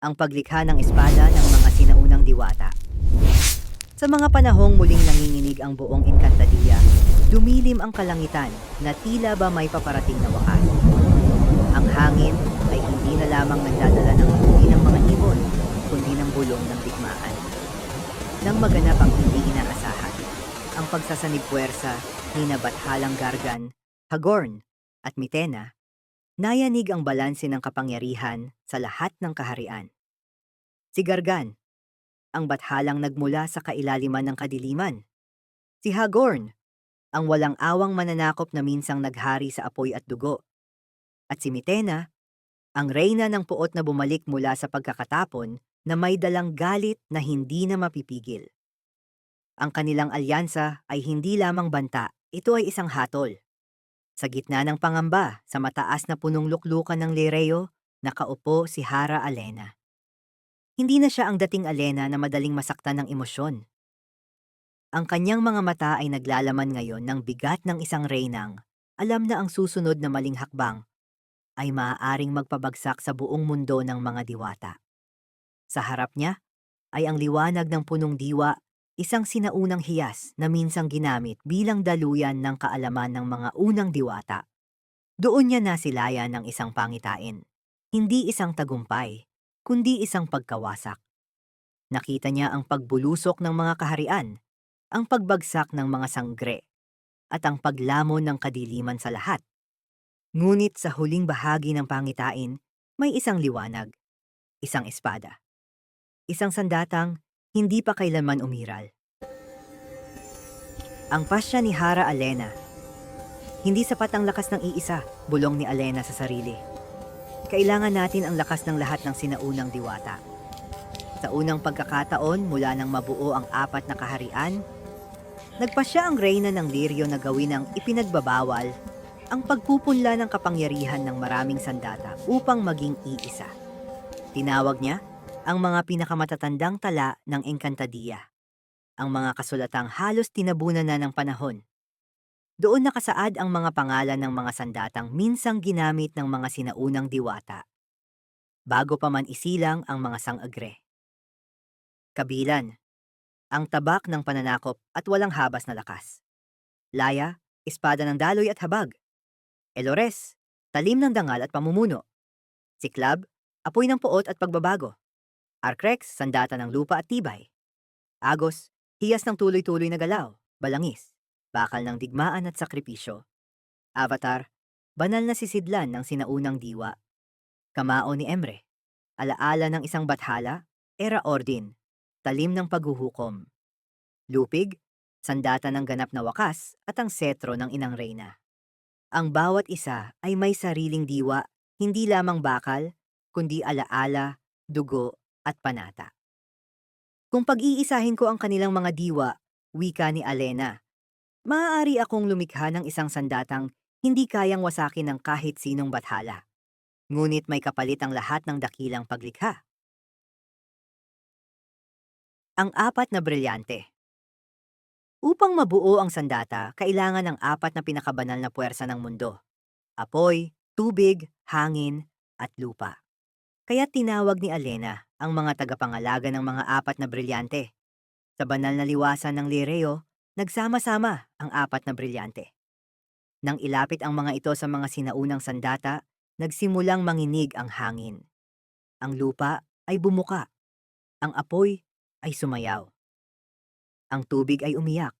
ang paglikha ng espada ng mga sinaunang diwata. Sa mga panahong muling nanginginig ang buong Encantadia, dumilim ang kalangitan na tila ba may paparating na wakas. Ang hangin ay hindi na lamang nagdadala ng huni ng mga ibon, kundi ng bulong ng digmaan. Nang maganap ang hindi inaasahan, ang pagsasanib puwersa ni Nabathalang Gargan, Hagorn, at Mitena, nayanig ang balanse ng kapangyarihan sa lahat ng kaharian. Si Gargan, ang bathalang nagmula sa kailaliman ng kadiliman. Si Hagorn, ang walang awang mananakop na minsang naghari sa apoy at dugo. At si Mitena, ang reyna ng puot na bumalik mula sa pagkakatapon na may dalang galit na hindi na mapipigil. Ang kanilang alyansa ay hindi lamang banta, ito ay isang hatol. Sa gitna ng pangamba, sa mataas na punong luklukan ng Lireo, nakaupo si Hara Alena. Hindi na siya ang dating Alena na madaling masaktan ng emosyon. Ang kanyang mga mata ay naglalaman ngayon ng bigat ng isang reynang, alam na ang susunod na maling hakbang ay maaaring magpabagsak sa buong mundo ng mga diwata. Sa harap niya ay ang liwanag ng punong diwa, isang sinaunang hiyas na minsang ginamit bilang daluyan ng kaalaman ng mga unang diwata. Doon niya nasilayan ng isang pangitain, hindi isang tagumpay, kundi isang pagkawasak. Nakita niya ang pagbulusok ng mga kaharian, ang pagbagsak ng mga sanggre, at ang paglamon ng kadiliman sa lahat. Ngunit sa huling bahagi ng pangitain, may isang liwanag, isang espada. Isang sandatang hindi pa kailanman umiral. Ang pasya ni Hara Alena. Hindi sapat ang lakas ng iisa, bulong ni Alena sa sarili. Kailangan natin ang lakas ng lahat ng sinaunang diwata. Sa unang pagkakataon mula nang mabuo ang apat na kaharian, nagpasya ang reyna ng Lirio na gawin ang ipinagbabawal, ang pagpupunla ng kapangyarihan ng maraming sandata upang maging iisa. Tinawag niya ang mga pinakamatatandang tala ng Encantadia, ang mga kasulatang halos tinabunan na ng panahon. Doon nakasaad ang mga pangalan ng mga sandatang minsang ginamit ng mga sinaunang diwata, bago pa man isilang ang mga sang-agre. Kabilan, ang tabak ng pananakop at walang habas na lakas. Laya, espada ng daloy at habag. Elores, talim ng dangal at pamumuno. Siklab, apoy ng puot at pagbabago. Arcrex, sandata ng lupa at tibay. Agos, hiyas ng tuloy-tuloy na galaw, balangis, bakal ng digmaan at sakripisyo. Avatar, banal na sisidlan ng sinaunang diwa. Kamao ni Emre, alaala ng isang bathala, era ordin, talim ng paghuhukom. Lupig, sandata ng ganap na wakas at ang setro ng inang reyna. Ang bawat isa ay may sariling diwa, hindi lamang bakal, kundi alaala, dugo at panata. Kung pag-iisahin ko ang kanilang mga diwa, wika ni Alena, maaari akong lumikha ng isang sandatang hindi kayang wasakin ng kahit sinong bathala. Ngunit may kapalit ang lahat ng dakilang paglikha. Ang apat na brilyante. Upang mabuo ang sandata, kailangan ng apat na pinakabanal na puwersa ng mundo. Apoy, tubig, hangin, at lupa. Kaya tinawag ni Alena ang mga tagapangalaga ng mga apat na brilyante. Sa banal na liwasan ng Lireo, nagsama-sama ang apat na brilyante. Nang ilapit ang mga ito sa mga sinaunang sandata, nagsimulang manginig ang hangin. Ang lupa ay bumuka. Ang apoy ay sumayaw. Ang tubig ay umiyak.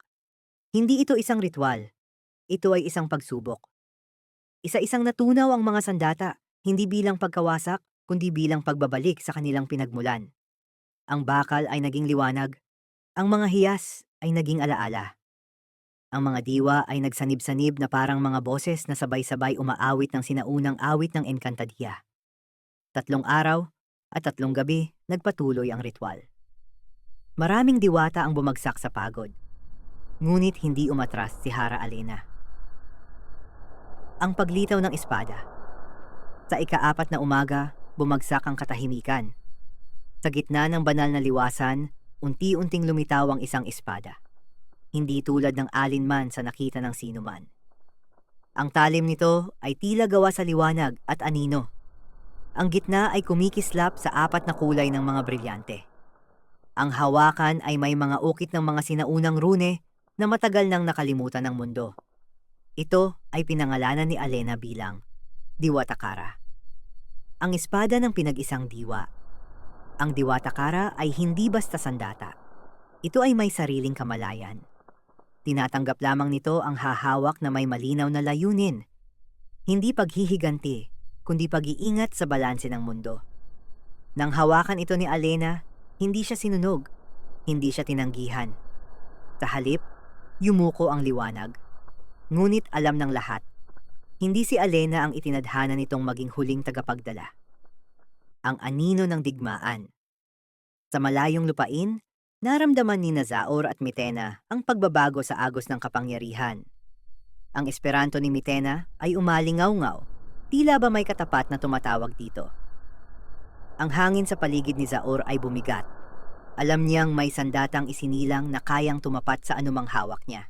Hindi ito isang ritual. Ito ay isang pagsubok. Isa-isang natunaw ang mga sandata, hindi bilang pagkawasak, kundi bilang pagbabalik sa kanilang pinagmulan. Ang bakal ay naging liwanag. Ang mga hiyas ay naging alaala. Ang mga diwa ay nagsanib-sanib na parang mga boses na sabay-sabay umaawit ng sinaunang awit ng Encantadia. 3 araw at 3 gabi nagpatuloy ang ritual. Maraming diwata ang bumagsak sa pagod. Ngunit hindi umatras si Hara Alena. Ang paglitaw ng espada. Sa ika-4 na umaga, bumagsak ang katahimikan. Sa gitna ng banal na liwasan, unti-unting lumitaw ang isang espada. Hindi tulad ng alinman sa nakita ng sinuman. Ang talim nito ay tila gawa sa liwanag at anino. Ang gitna ay kumikislap sa apat na kulay ng mga brilyante. Ang hawakan ay may mga ukit ng mga sinaunang rune na matagal nang nakalimutan ng mundo. Ito ay pinangalanan ni Alena bilang Diwatakara, ang espada ng pinag-isang diwa. Ang Diwatakara ay hindi basta sandata. Ito ay may sariling kamalayan. Tinatanggap lamang nito ang hahawak na may malinaw na layunin. Hindi paghihiganti, kundi pag-iingat sa balanse ng mundo. Nang hawakan ito ni Alena, hindi siya sinunog, hindi siya tinanggihan. Sa halip, yumuko ang liwanag. Ngunit alam ng lahat, hindi si Alena ang itinadhana nitong maging huling tagapagdala. Ang anino ng digmaan. Sa malayong lupain, naramdaman ni Zaor at Mitena ang pagbabago sa agos ng kapangyarihan. Ang esperanto ni Mitena ay umalingaw-ngaw, tila ba may katapat na tumatawag dito. Ang hangin sa paligid ni Zaor ay bumigat. Alam niyang may sandatang isinilang na kayang tumapat sa anumang hawak niya.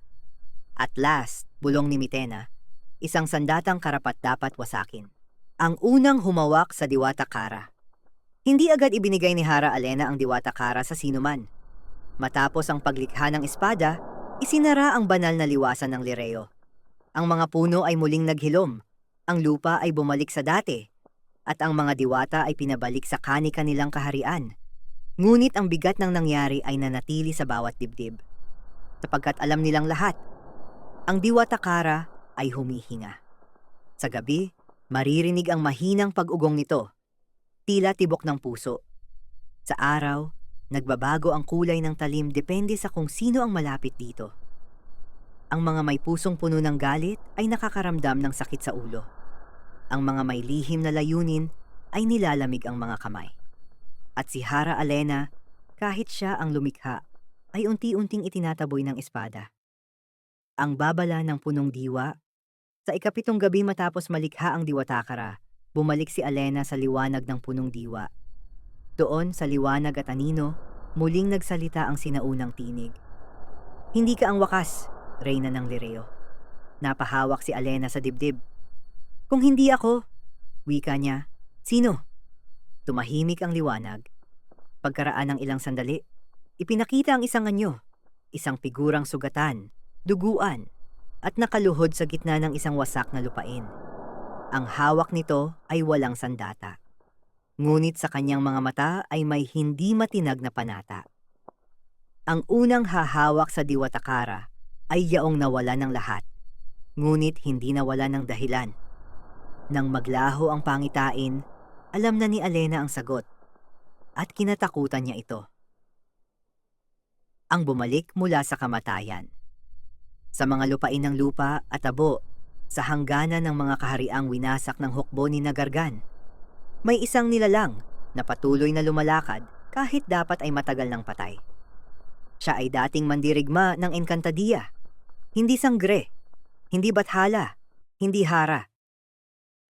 At last, bulong ni Mitena, isang sandatang karapat-dapat wasakin. Ang unang humawak sa Diwatakara. Hindi agad ibinigay ni Hara Alena ang Diwatakara sa sinuman. Matapos ang paglikha ng espada, isinara ang banal na liwasan ng Lireo. Ang mga puno ay muling naghilom, ang lupa ay bumalik sa dati, at ang mga diwata ay pinabalik sa kani-kanilang kaharian. Ngunit ang bigat ng nangyari ay nanatili sa bawat dibdib. Sapagkat alam nilang lahat, ang Diwatakara ay humihinga. Sa gabi, maririnig ang mahinang pag-ugong nito, tila tibok ng puso. Sa araw, nagbabago ang kulay ng talim depende sa kung sino ang malapit dito. Ang mga may pusong puno ng galit ay nakakaramdam ng sakit sa ulo. Ang mga may lihim na layunin ay nilalamig ang mga kamay. At si Hara Alena, kahit siya ang lumikha, ay unti-unting itinataboy ng espada. Ang babala ng punong diwa. Sa ikapitong gabi matapos malikha ang Diwatakara, bumalik si Alena sa liwanag ng punong diwa. Doon sa liwanag at anino, muling nagsalita ang sinaunang tinig. Hindi ka ang wakas, Reyna ng Lireo. Napahawak si Alena sa dibdib. Kung hindi ako, wika niya, sino? Tumahimik ang liwanag. Pagkaraan ng ilang sandali, ipinakita ang isang anyo, isang figurang sugatan, duguan, at nakaluhod sa gitna ng isang wasak na lupain. Ang hawak nito ay walang sandata. Ngunit sa kanyang mga mata ay may hindi matinag na panata. Ang unang hahawak sa Diwatakara ay yaong nawala ng lahat, ngunit hindi nawala ng dahilan. Nang maglaho ang pangitain, alam na ni Alena ang sagot, at kinatakutan niya ito. Ang bumalik mula sa kamatayan. Sa mga lupain ng lupa at abo, sa hangganan ng mga kahariang winasak ng hukbo ni Nagargan, may isang nilalang na patuloy na lumalakad kahit dapat ay matagal ng patay. Siya ay dating mandirigma ng Encantadia, hindi sangre, hindi bathala, hindi hara.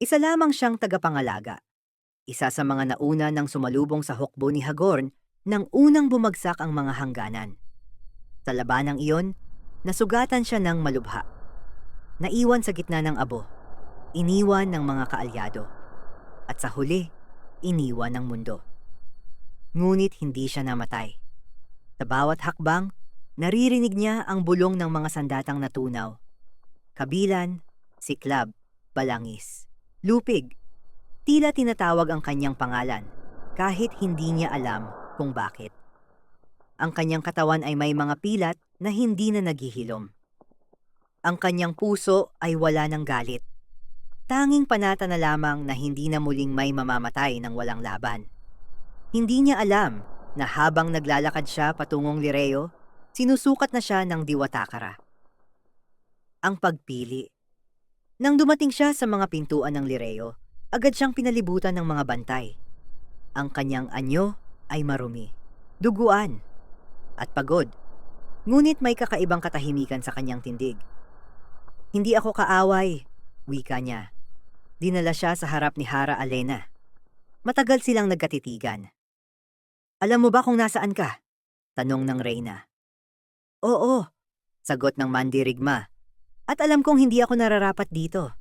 Isa lamang siyang tagapangalaga. Isa sa mga nauna nang sumalubong sa hukbo ni Hagorn nang unang bumagsak ang mga hangganan. Sa labanang iyon, nasugatan siya ng malubha. Naiwan sa gitna ng abo, iniwan ng mga kaalyado, at sa huli, iniwan ng mundo. Ngunit hindi siya namatay. Sa bawat hakbang, naririnig niya ang bulong ng mga sandatang natunaw. Kabilan, siklab, balangis, lupig. Tila tinatawag ang kanyang pangalan, kahit hindi niya alam kung bakit. Ang kanyang katawan ay may mga pilat na hindi na naghihilom. Ang kanyang puso ay wala ng galit. Tanging panata na lamang na hindi na muling may mamamatay ng walang laban. Hindi niya alam na habang naglalakad siya patungong Lireo, sinusukat na siya ng Diwatakara. Ang pagpili. Nang dumating siya sa mga pintuan ng Lireo, agad siyang pinalibutan ng mga bantay. Ang kanyang anyo ay marumi, duguan, at pagod. Ngunit may kakaibang katahimikan sa kanyang tindig. Hindi ako kaaway, wika niya. Dinala siya sa harap ni Hara Alena. Matagal silang nagkatitigan. Alam mo ba kung nasaan ka? Tanong ng Reyna. Oo, sagot ng mandirigma. At alam kong hindi ako nararapat dito.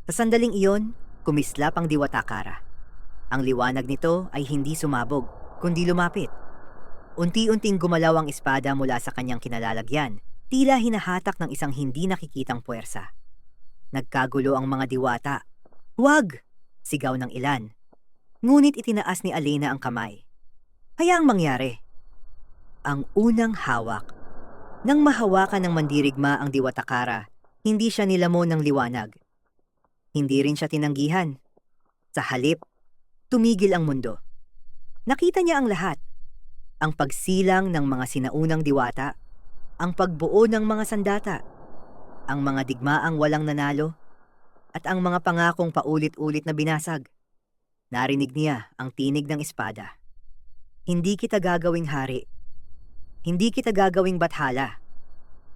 Sa sandaling iyon, kumislap ang Diwatakara. Ang liwanag nito ay hindi sumabog, kundi lumapit. Unti-unting gumalaw ang espada mula sa kanyang kinalalagyan, tila hinahatak ng isang hindi nakikitang puwersa. Nagkagulo ang mga diwata. "Huwag!" sigaw ng ilan. Ngunit itinaas ni Alena ang kamay. Hayaang mangyari. Ang unang hawak. Nang mahawakan ng mandirigma ang Diwatakara, hindi siya nilamon ng liwanag. Hindi rin siya tinanggihan. Sa halip, tumigil ang mundo. Nakita niya ang lahat. Ang pagsilang ng mga sinaunang diwata, ang pagbuo ng mga sandata, ang mga digmaang walang nanalo, at ang mga pangakong paulit-ulit na binasag. Narinig niya ang tinig ng espada. Hindi kita gagawing hari. Hindi kita gagawing bathala.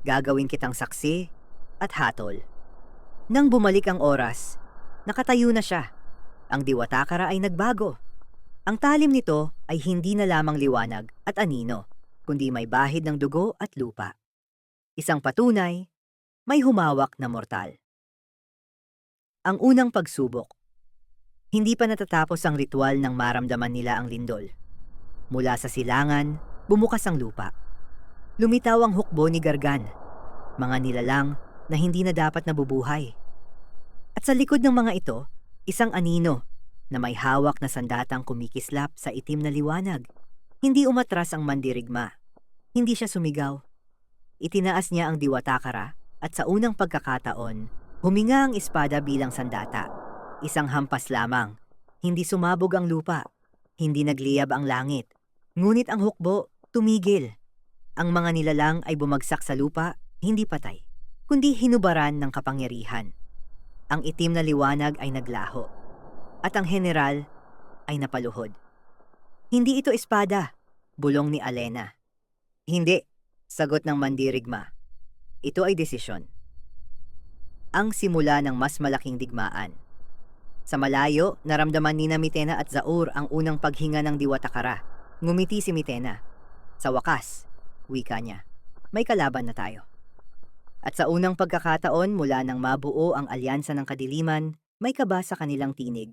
Gagawin kitang saksi at hatol. Nang bumalik ang oras, nakatayo na siya. Ang Diwatakara ay nagbago. Ang talim nito ay hindi na lamang liwanag at anino, kundi may bahid ng dugo at lupa. Isang patunay, may humawak na mortal. Ang unang pagsubok. Hindi pa natatapos ang ritual nang maramdaman nila ang lindol. Mula sa silangan, bumukas ang lupa. Lumitaw ang hukbo ni Gargan, mga nilalang na hindi na dapat nabubuhay. At sa likod ng mga ito, isang anino na may hawak na sandatang kumikislap sa itim na liwanag. Hindi umatras ang mandirigma. Hindi siya sumigaw. Itinaas niya ang Diwatakara at sa unang pagkakataon, huminga ang espada bilang sandata. Isang hampas lamang. Hindi sumabog ang lupa. Hindi nagliyab ang langit. Ngunit ang hukbo, tumigil. Ang mga nilalang ay bumagsak sa lupa, hindi patay, kundi hinubaran ng kapangyarihan. Ang itim na liwanag ay naglaho. At ang general ay napaluhod. Hindi ito espada, bulong ni Alena. Hindi, sagot ng mandirigma. Ito ay desisyon. Ang simula ng mas malaking digmaan. Sa malayo, naramdaman ni Mitena at Zaur ang unang paghinga ng Diwatakara. Ngumiti si Mitena. Sa wakas, wika niya, may kalaban na tayo. At sa unang pagkakataon mula nang mabuo ang alyansa ng kadiliman, may kaba sa kanilang tinig.